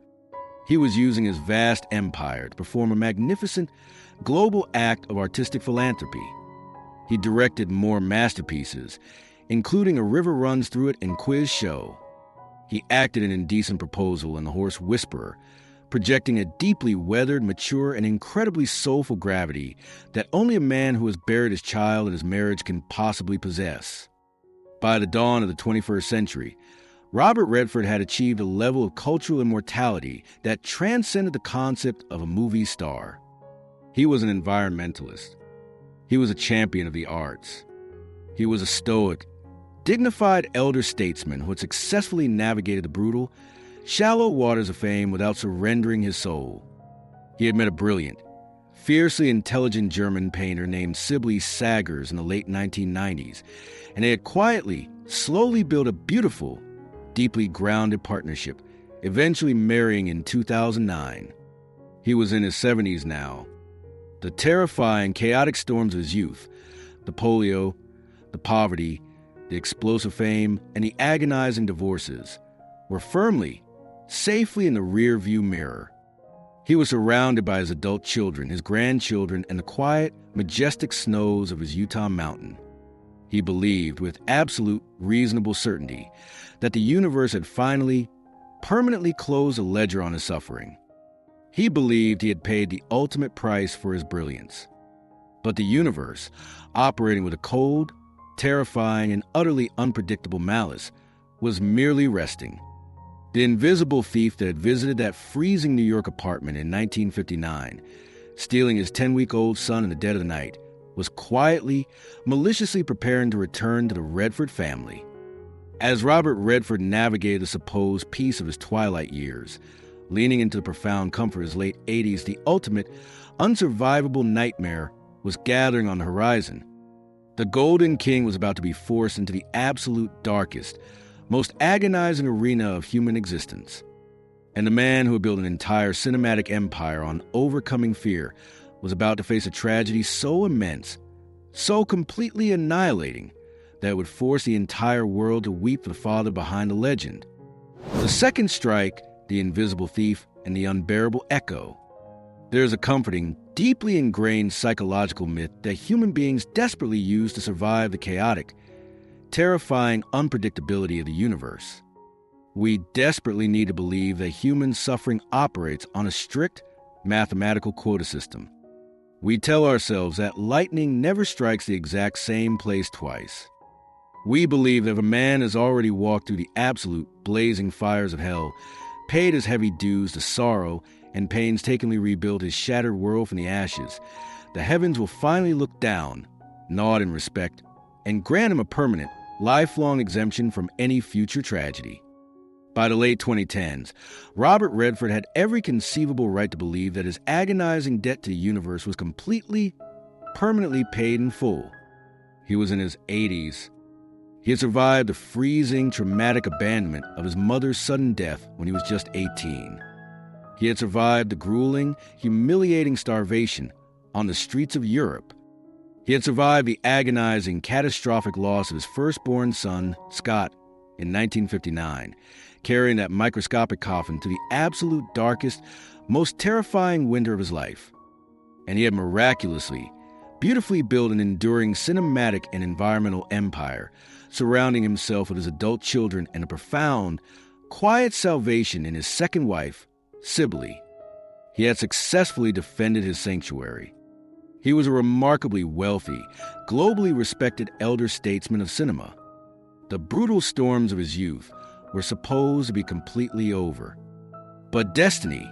He was using his vast empire to perform a magnificent, global act of artistic philanthropy. He directed more masterpieces, including A River Runs Through It and Quiz Show. He acted in Indecent Proposal and The Horse Whisperer, projecting a deeply weathered, mature, and incredibly soulful gravity that only a man who has buried his child and his marriage can possibly possess. By the dawn of the 21st century, Robert Redford had achieved a level of cultural immortality that transcended the concept of a movie star. He was an environmentalist. He was a champion of the arts. He was a stoic, dignified elder statesman who had successfully navigated the brutal, shallow waters of fame without surrendering his soul. He had met a brilliant, fiercely intelligent German painter named Sibylle Sagers in the late 1990s, and they had quietly, slowly built a beautiful, deeply grounded partnership, eventually marrying in 2009. He was in his 70s now. The terrifying, chaotic storms of his youth, the polio, the poverty, the explosive fame, and the agonizing divorces, were firmly, safely in the rear-view mirror. He was surrounded by his adult children, his grandchildren, and the quiet, majestic snows of his Utah mountain. He believed, with absolute, reasonable certainty, that the universe had finally, permanently closed a ledger on his suffering. He believed he had paid the ultimate price for his brilliance. But the universe, operating with a cold, terrifying, and utterly unpredictable malice, was merely resting. The invisible thief that had visited that freezing New York apartment in 1959, stealing his 10-week-old son in the dead of the night, was quietly, maliciously preparing to return to the Redford family. As Robert Redford navigated the supposed peace of his twilight years, leaning into the profound comfort of his late 80s, the ultimate, unsurvivable nightmare was gathering on the horizon. The Golden King was about to be forced into the absolute darkest, most agonizing arena of human existence. And the man who had built an entire cinematic empire on overcoming fear was about to face a tragedy so immense, so completely annihilating, that would force the entire world to weep for the father behind the legend. The second strike, the invisible thief, and the unbearable echo. There is a comforting, deeply ingrained psychological myth that human beings desperately use to survive the chaotic, terrifying unpredictability of the universe. We desperately need to believe that human suffering operates on a strict mathematical quota system. We tell ourselves that lightning never strikes the exact same place twice. We believe that if a man has already walked through the absolute blazing fires of hell, paid his heavy dues to sorrow, and painstakingly rebuilt his shattered world from the ashes, the heavens will finally look down, nod in respect, and grant him a permanent, lifelong exemption from any future tragedy. By the late 2010s, Robert Redford had every conceivable right to believe that his agonizing debt to the universe was completely, permanently paid in full. He was in his 80s. He had survived the freezing, traumatic abandonment of his mother's sudden death when he was just 18. He had survived the grueling, humiliating starvation on the streets of Europe. He had survived the agonizing, catastrophic loss of his firstborn son, Scott, in 1959, carrying that microscopic coffin to the absolute darkest, most terrifying winter of his life. And he had miraculously, beautifully built an enduring cinematic and environmental empire, surrounding himself with his adult children and a profound, quiet salvation in his second wife, Sibylle. He had successfully defended his sanctuary. He was a remarkably wealthy, globally respected elder statesman of cinema. The brutal storms of his youth were supposed to be completely over. But destiny,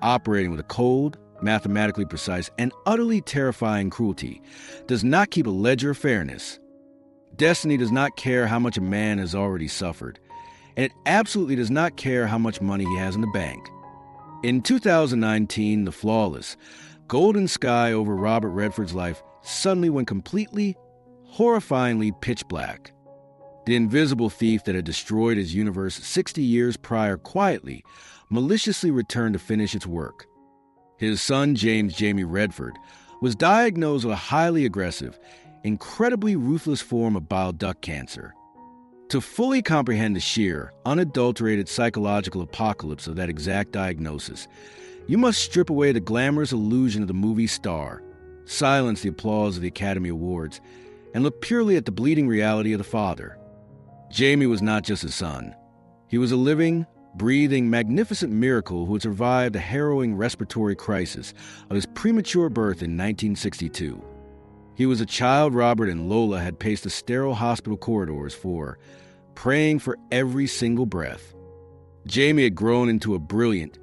operating with a cold, mathematically precise, and utterly terrifying cruelty, does not keep a ledger of fairness. Destiny does not care how much a man has already suffered, and it absolutely does not care how much money he has in the bank. In 2019, the flawless, golden sky over Robert Redford's life suddenly went completely, horrifyingly pitch black. The invisible thief that had destroyed his universe 60 years prior quietly, maliciously returned to finish its work. His son, James Jamie Redford, was diagnosed with a highly aggressive, incredibly ruthless form of bile duct cancer. To fully comprehend the sheer, unadulterated psychological apocalypse of that exact diagnosis, you must strip away the glamorous illusion of the movie star, silence the applause of the Academy Awards, and look purely at the bleeding reality of the father. Jamie was not just a son. He was a living, breathing, magnificent miracle who had survived the harrowing respiratory crisis of his premature birth in 1962. He was a child Robert and Lola had paced the sterile hospital corridors for, praying for every single breath. Jamie had grown into a brilliant,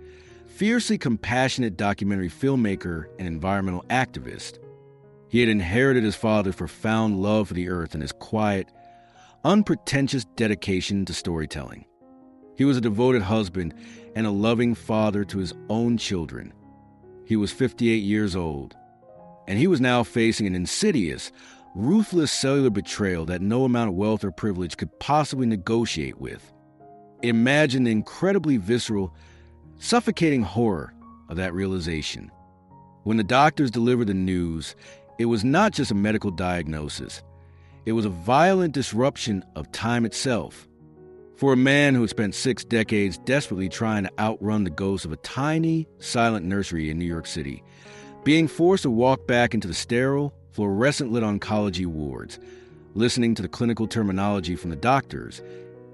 fiercely compassionate documentary filmmaker and environmental activist. He had inherited his father's profound love for the earth and his quiet, unpretentious dedication to storytelling. He was a devoted husband and a loving father to his own children. He was 58 years old, and he was now facing an insidious, ruthless cellular betrayal that no amount of wealth or privilege could possibly negotiate with. Imagine the incredibly visceral, suffocating horror of that realization. When the doctors delivered the news, it was not just a medical diagnosis. It was a violent disruption of time itself. For a man who had spent 6 decades desperately trying to outrun the ghosts of a tiny, silent nursery in New York City, being forced to walk back into the sterile, fluorescent-lit oncology wards, listening to the clinical terminology from the doctors,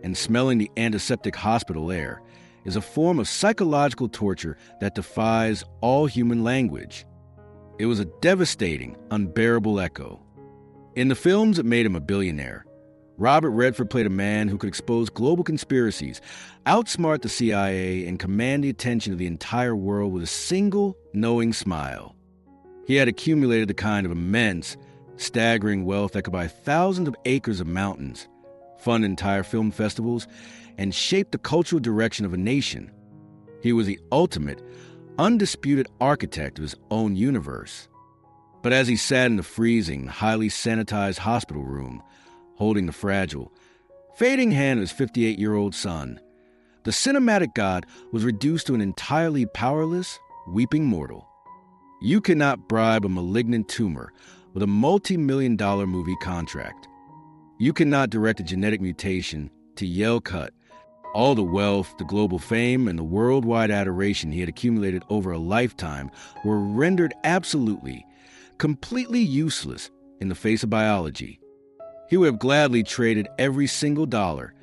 and smelling the antiseptic hospital air, is a form of psychological torture that defies all human language. It was a devastating, unbearable echo. In the films that made him a billionaire, Robert Redford played a man who could expose global conspiracies, outsmart the CIA, and command the attention of the entire world with a single, knowing smile. He had accumulated the kind of immense, staggering wealth that could buy thousands of acres of mountains, fund entire film festivals, and shape the cultural direction of a nation. He was the ultimate, undisputed architect of his own universe. But as he sat in the freezing, highly sanitized hospital room, holding the fragile, fading hand of his 58-year-old son, the cinematic god was reduced to an entirely powerless, weeping mortal. You cannot bribe a malignant tumor with a multi-million-dollar movie contract. You cannot direct a genetic mutation to yell cut. All the wealth, the global fame, and the worldwide adoration he had accumulated over a lifetime were rendered absolutely, completely useless in the face of biology. He would have gladly traded every single dollar,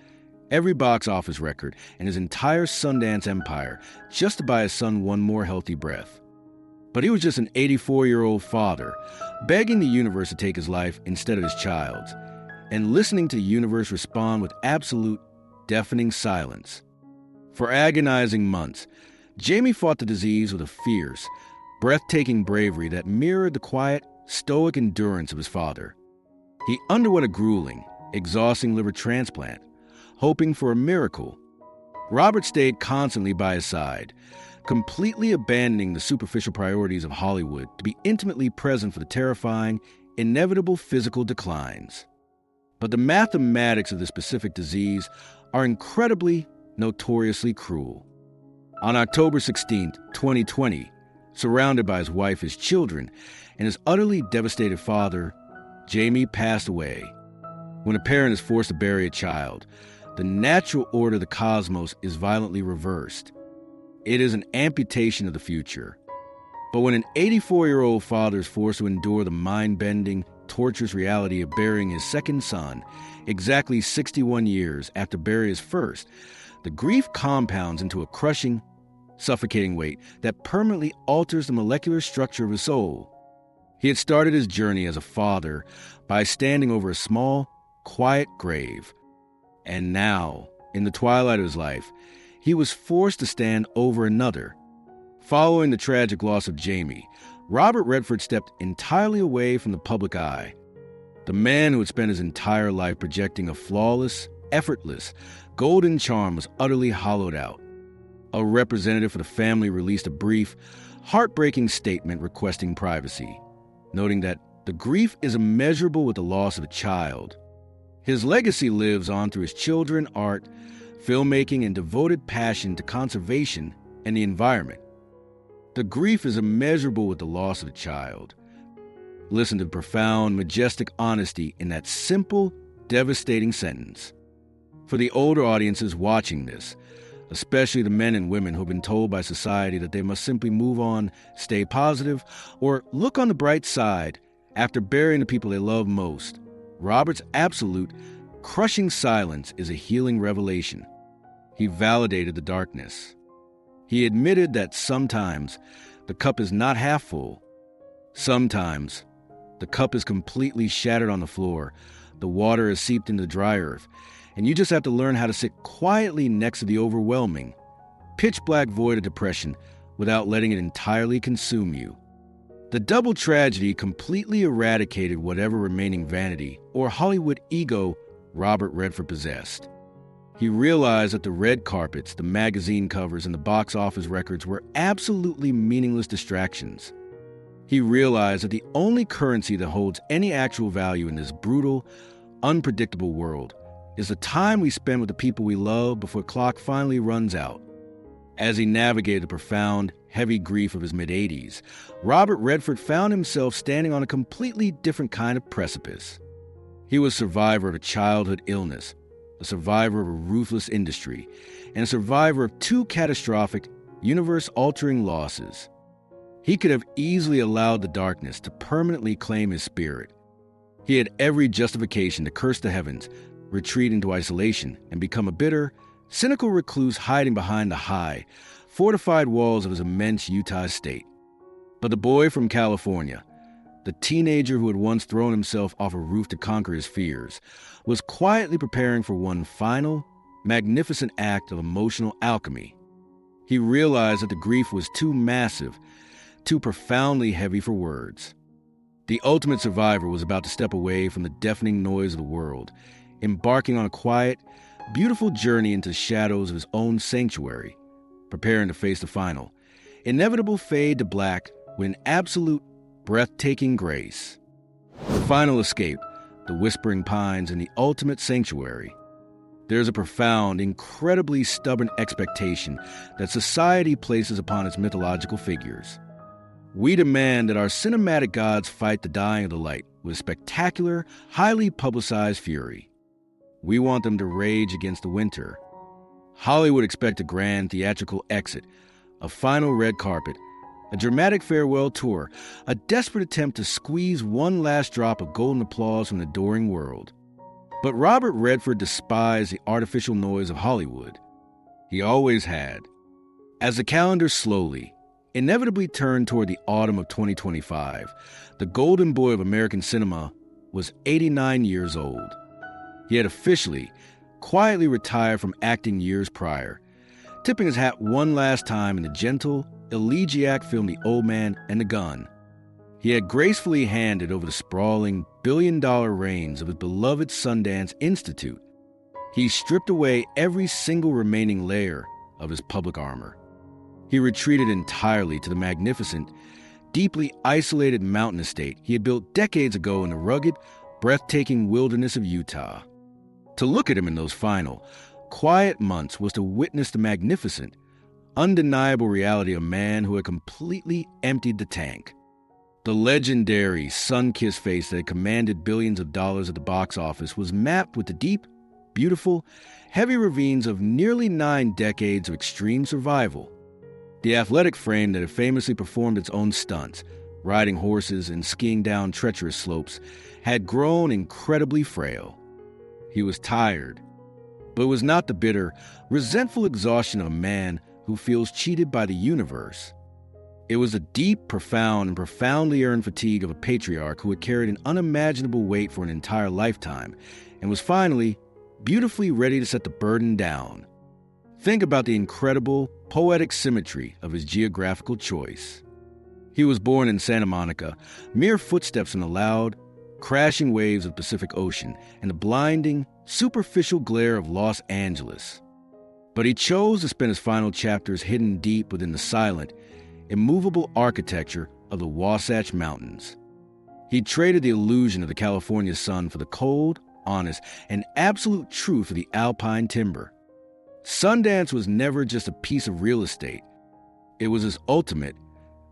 every box office record, and his entire Sundance empire just to buy his son one more healthy breath. But he was just an 84-year-old father, begging the universe to take his life instead of his child's, and listening to the universe respond with absolute, deafening silence. For agonizing months, Jamie fought the disease with a fierce, breathtaking bravery that mirrored the quiet, stoic endurance of his father. He underwent a grueling, exhausting liver transplant, hoping for a miracle. Robert stayed constantly by his side, completely abandoning the superficial priorities of Hollywood to be intimately present for the terrifying, inevitable physical declines. But the mathematics of the specific disease are incredibly, notoriously cruel. On October 16, 2020, surrounded by his wife, his children, and his utterly devastated father, Jamie passed away. When a parent is forced to bury a child, the natural order of the cosmos is violently reversed. It is an amputation of the future. But when an 84-year-old father is forced to endure the mind-bending, torturous reality of burying his second son, exactly 61 years after burying his first, the grief compounds into a crushing, suffocating weight that permanently alters the molecular structure of his soul. He had started his journey as a father by standing over a small, quiet grave. And now, in the twilight of his life, he was forced to stand over another. Following the tragic loss of Jamie, Robert Redford stepped entirely away from the public eye. The man who had spent his entire life projecting a flawless, effortless, golden charm was utterly hollowed out. A representative for the family released a brief, heartbreaking statement requesting privacy, noting that the grief is immeasurable with the loss of a child. His legacy lives on through his children, art, filmmaking, and devoted passion to conservation and the environment. The grief is immeasurable with the loss of a child. Listen to the profound, majestic honesty in that simple, devastating sentence. For the older audiences watching this, especially the men and women who have been told by society that they must simply move on, stay positive, or look on the bright side after burying the people they love most, Robert's absolute, crushing silence is a healing revelation. He validated the darkness. He admitted that sometimes the cup is not half full. Sometimes the cup is completely shattered on the floor, the water has seeped into the dry earth, and you just have to learn how to sit quietly next to the overwhelming, pitch-black void of depression without letting it entirely consume you. The double tragedy completely eradicated whatever remaining vanity or Hollywood ego Robert Redford possessed. He realized that the red carpets, the magazine covers, and the box office records were absolutely meaningless distractions. He realized that the only currency that holds any actual value in this brutal, unpredictable world is the time we spend with the people we love before the clock finally runs out. As he navigated the profound, heavy grief of his mid-80s, Robert Redford found himself standing on a completely different kind of precipice. He was a survivor of a childhood illness, a survivor of a ruthless industry, and a survivor of two catastrophic, universe-altering losses. He could have easily allowed the darkness to permanently claim his spirit. He had every justification to curse the heavens, retreat into isolation, and become a bitter, cynical recluse hiding behind the high, fortified walls of his immense Utah state. But the boy from California, the teenager who had once thrown himself off a roof to conquer his fears, was quietly preparing for one final, magnificent act of emotional alchemy. He realized that the grief was too massive, too profoundly heavy for words. The ultimate survivor was about to step away from the deafening noise of the world, embarking on a quiet, beautiful journey into the shadows of his own sanctuary, preparing to face the final, inevitable fade to black with an absolute, breathtaking grace. The final escape, the whispering pines, and the ultimate sanctuary. There's a profound, incredibly stubborn expectation that society places upon its mythological figures. We demand that our cinematic gods fight the dying of the light, with spectacular, highly publicized fury. We want them to rage against the winter. Hollywood expect a grand theatrical exit, a final red carpet, a dramatic farewell tour, a desperate attempt to squeeze one last drop of golden applause from the adoring world. But Robert Redford despised the artificial noise of Hollywood. He always had. As the calendar slowly, inevitably turned toward the autumn of 2025, the golden boy of American cinema was 89 years old. He had officially, quietly retired from acting years prior, tipping his hat one last time in the gentle, elegiac film The Old Man and the Gun. He had gracefully handed over the sprawling, billion-dollar reins of his beloved Sundance Institute. He stripped away every single remaining layer of his public armor. He retreated entirely to the magnificent, deeply isolated mountain estate he had built decades ago in the rugged, breathtaking wilderness of Utah. To look at him in those final, quiet months was to witness the magnificent, undeniable reality of a man who had completely emptied the tank. The legendary, sun-kissed face that had commanded billions of dollars at the box office was mapped with the deep, beautiful, heavy ravines of nearly 9 decades of extreme survival. The athletic frame that had famously performed its own stunts, riding horses and skiing down treacherous slopes, had grown incredibly frail. He was tired, but it was not the bitter, resentful exhaustion of a man who feels cheated by the universe. It was the deep, profound, and profoundly earned fatigue of a patriarch who had carried an unimaginable weight for an entire lifetime and was finally, beautifully ready to set the burden down. Think about the incredible, poetic symmetry of his geographical choice. He was born in Santa Monica, mere footsteps in the loud, crashing waves of the Pacific Ocean and the blinding, superficial glare of Los Angeles. But he chose to spend his final chapters hidden deep within the silent, immovable architecture of the Wasatch Mountains. He traded the illusion of the California sun for the cold, honest, and absolute truth of the alpine timber. Sundance was never just a piece of real estate. It was his ultimate,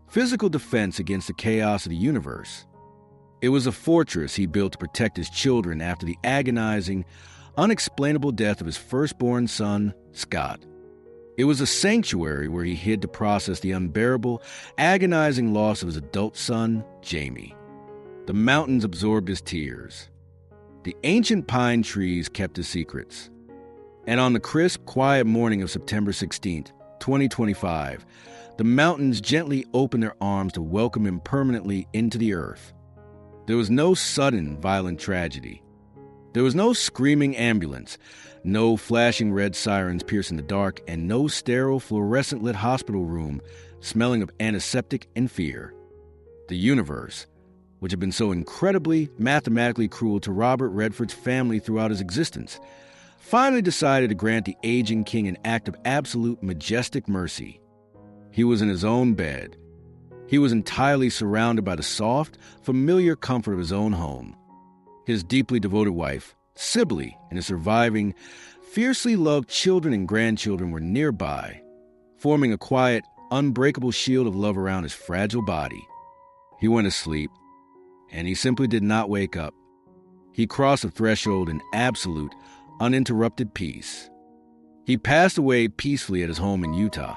physical defense against the chaos of the universe. It was a fortress he built to protect his children after the agonizing, unexplainable death of his firstborn son, Scott. It was a sanctuary where he hid to process the unbearable, agonizing loss of his adult son, Jamie. The mountains absorbed his tears. The ancient pine trees kept his secrets. And on the crisp, quiet morning of September 16th, 2025, the mountains gently opened their arms to welcome him permanently into the earth. There was no sudden, violent tragedy. There was no screaming ambulance, no flashing red sirens piercing the dark, and no sterile, fluorescent-lit hospital room smelling of antiseptic and fear. The universe, which had been so incredibly, mathematically cruel to Robert Redford's family throughout his existence, finally decided to grant the aging king an act of absolute, majestic mercy. He was in his own bed. He was entirely surrounded by the soft, familiar comfort of his own home. His deeply devoted wife, Sibley, and his surviving, fiercely loved children and grandchildren were nearby, forming a quiet, unbreakable shield of love around his fragile body. He went to sleep, and he simply did not wake up. He crossed the threshold in absolute, uninterrupted peace. He passed away peacefully at his home in Utah,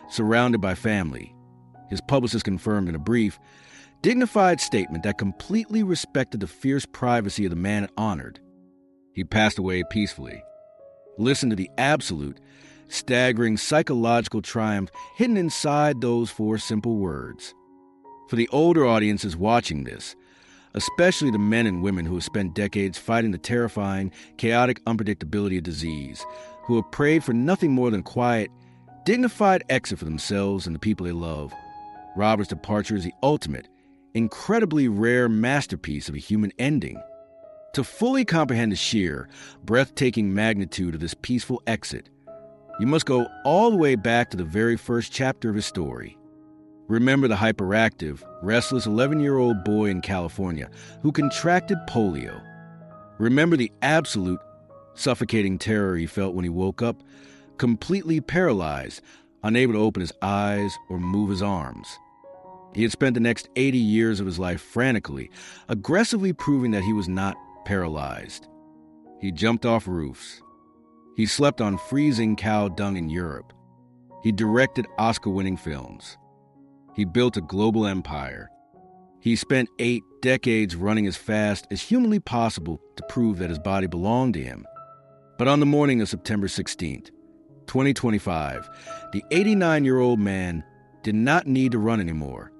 surrounded by family. His publicist confirmed in a brief, dignified statement that completely respected the fierce privacy of the man it honored. He passed away peacefully. Listen to the absolute, staggering psychological triumph hidden inside those 4 simple words. For the older audiences watching this, especially the men and women who have spent decades fighting the terrifying, chaotic unpredictability of disease, who have prayed for nothing more than a quiet, dignified exit for themselves and the people they love, Robert's departure is the ultimate, incredibly rare masterpiece of a human ending. To fully comprehend the sheer, breathtaking magnitude of this peaceful exit, you must go all the way back to the very first chapter of his story. Remember the hyperactive, restless 11-year-old boy in California who contracted polio. Remember the absolute, suffocating terror he felt when he woke up, completely paralyzed, unable to open his eyes or move his arms. He had spent the next 80 years of his life frantically, aggressively proving that he was not paralyzed. He jumped off roofs. He slept on freezing cow dung in Europe. He directed Oscar-winning films. He built a global empire. He spent 8 decades running as fast as humanly possible to prove that his body belonged to him. But on the morning of September 16th, 2025, the 89-year-old man did not need to run anymore.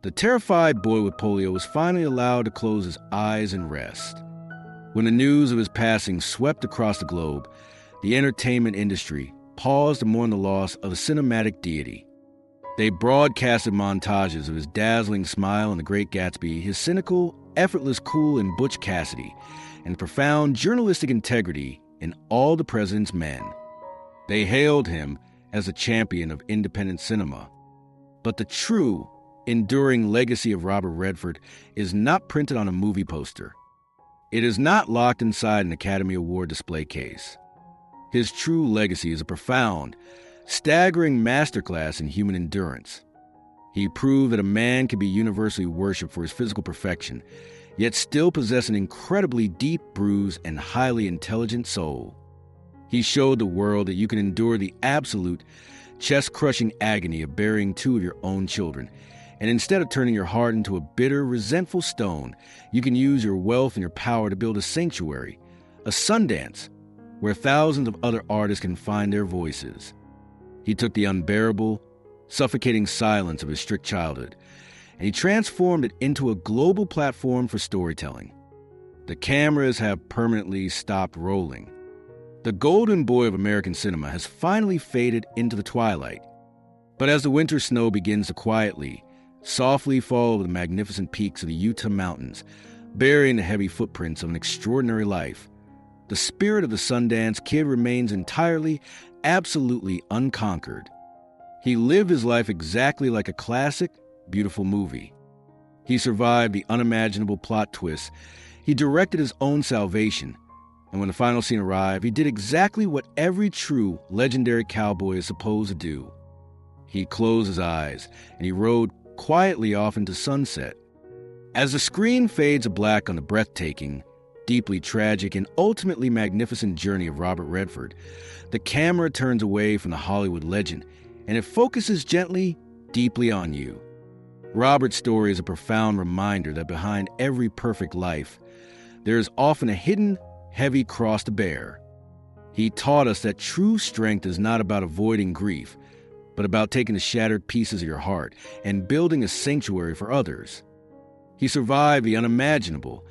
The terrified boy with polio was finally allowed to close his eyes and rest. When the news of his passing swept across the globe, the entertainment industry paused to mourn the loss of a cinematic deity. They broadcasted montages of his dazzling smile in The Great Gatsby, his cynical, effortless cool in Butch Cassidy, and profound journalistic integrity in All the President's Men. They hailed him as a champion of independent cinema. But the true, enduring legacy of Robert Redford is not printed on a movie poster. It is not locked inside an Academy Award display case. His true legacy is a profound, staggering masterclass in human endurance. He proved that a man can be universally worshipped for his physical perfection, yet still possess an incredibly deep, bruised, and highly intelligent soul. He showed the world that you can endure the absolute, chest-crushing agony of burying 2 of your own children, and instead of turning your heart into a bitter, resentful stone, you can use your wealth and your power to build a sanctuary, a Sundance, where thousands of other artists can find their voices. He took the unbearable, suffocating silence of his strict childhood, and he transformed it into a global platform for storytelling. The cameras have permanently stopped rolling. The golden boy of American cinema has finally faded into the twilight. But as the winter snow begins to quietly, softly fall over the magnificent peaks of the Utah mountains, burying the heavy footprints of an extraordinary life, the spirit of the Sundance Kid remains entirely, absolutely unconquered. He lived his life exactly like a classic, beautiful movie. He survived the unimaginable plot twists. He directed his own salvation. And when the final scene arrived, he did exactly what every true, legendary cowboy is supposed to do. He closed his eyes, and he rode quietly off into sunset. As the screen fades to black on the breathtaking, deeply tragic, and ultimately magnificent journey of Robert Redford, the camera turns away from the Hollywood legend, and it focuses gently, deeply on you. Robert's story is a profound reminder that behind every perfect life, there is often a hidden, heavy cross to bear. He taught us that true strength is not about avoiding grief, but about taking the shattered pieces of your heart and building a sanctuary for others. He survived the unimaginable,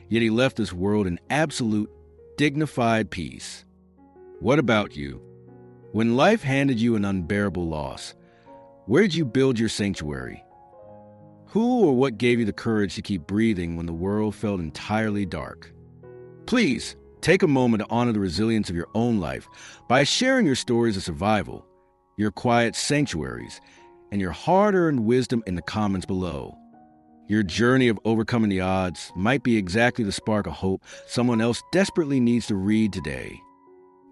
yet he left this world in absolute, dignified peace. What about you? When life handed you an unbearable loss, where did you build your sanctuary? Who or what gave you the courage to keep breathing when the world felt entirely dark? Please, take a moment to honor the resilience of your own life by sharing your stories of survival, your quiet sanctuaries, and your hard-earned wisdom in the comments below. Your journey of overcoming the odds might be exactly the spark of hope someone else desperately needs to read today.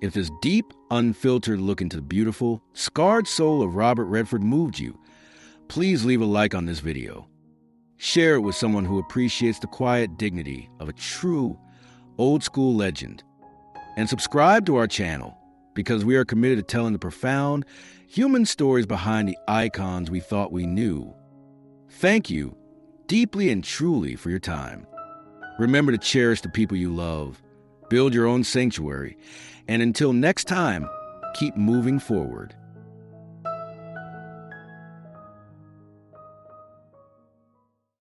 If this deep, unfiltered look into the beautiful, scarred soul of Robert Redford moved you, please leave a like on this video. Share it with someone who appreciates the quiet dignity of a true, old-school legend. And subscribe to our channel, because we are committed to telling the profound, human stories behind the icons we thought we knew. Thank you, deeply and truly, for your time. Remember to cherish the people you love, build your own sanctuary, and until next time, keep moving forward.